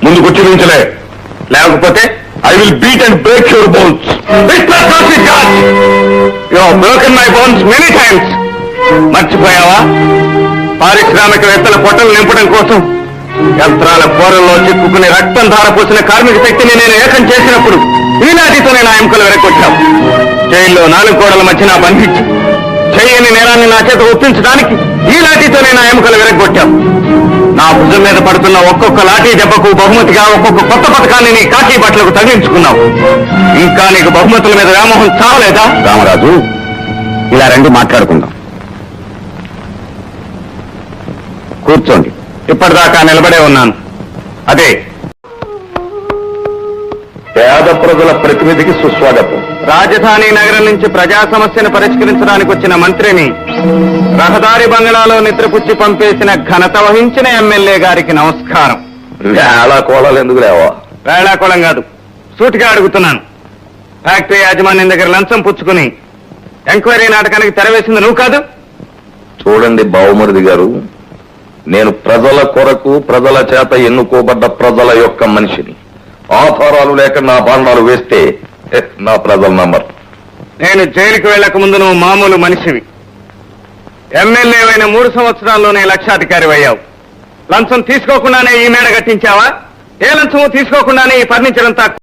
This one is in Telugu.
ముందుకు చూపించలే, లేకపోతే I will beat and break your bones. You have broken my bones many times. మర్చిపోయావా? పారిశ్రామికవేత్తల పొట్టలు నింపడం కోసం యంత్రాల పోరల్లో చిక్కుకుని రక్తం ధారపోసిన కార్మిక శక్తిని నేను ఏకం చేసినప్పుడు ఈనాటితోనే నా ఎముకలు వెనకొచ్చావు. జైల్లో 4 గోడల మధ్య బంధించి చేయని నేరాన్ని నా చేత ఒప్పించడానికి ఈనాటితోనే నా ఎముకలు వెనకొచ్చావు. నా భుజం మీద పడుతున్న ఒక్కొక్క లాఠీ దెబ్బకు బహుమతిగా ఒక్కొక్క కొత్త పథకాన్ని నీ కాకి బట్టలకు తగిలించుకున్నావు. ఇంకా నీకు బహుమతుల మీద వ్యామోహం చావలేదా? రామరాజు, ఇలా రండి మాట్లాడుకుందాం. కూర్చోండి. ఇప్పటిదాకా నిలబడే ఉన్నాను. అదే పేద ప్రజల ప్రతినిధికి సుస్వాగతం. రాజధాని నగరం నుంచి ప్రజా సమస్యను పరిష్కరించడానికి వచ్చిన మంత్రిని రహదారి బంగ్లాలో నిద్రపుచ్చి పంపేసిన ఘనత వహించిన ఎమ్మెల్యే గారికి నమస్కారం. వేళాకోళాలు ఎందుకు లేవా? వేళాకోళం కాదు, సూటిగా అడుగుతున్నాను. ఫ్యాక్టరీ యాజమాన్యం దగ్గర లంచం పుచ్చుకుని ఎంక్వైరీ నాటకానికి తెరవేసింది నువ్వు కాదు? చూడండి బావుమరిది గారు, నేను ప్రజల కొరకు ప్రజల చేత ఎన్నుకోబడ్డ ప్రజల యొక్క మనిషిని. ఆధారాలు లేక నా బాండాలు వేస్తే నా ప్రజలు నమ్మరు. నేను జైలుకు వెళ్లక ముందు నువ్వు మామూలు మనిషివి. ఎమ్మెల్యే అయిన 3 సంవత్సరాల్లోనే లక్షాధికారి అయ్యావు. లంచం తీసుకోకుండానే ఈ మేడ కట్టించావా? ఏ లంచము తీసుకోకుండానే ఈ ఫర్నిచర్ అంతా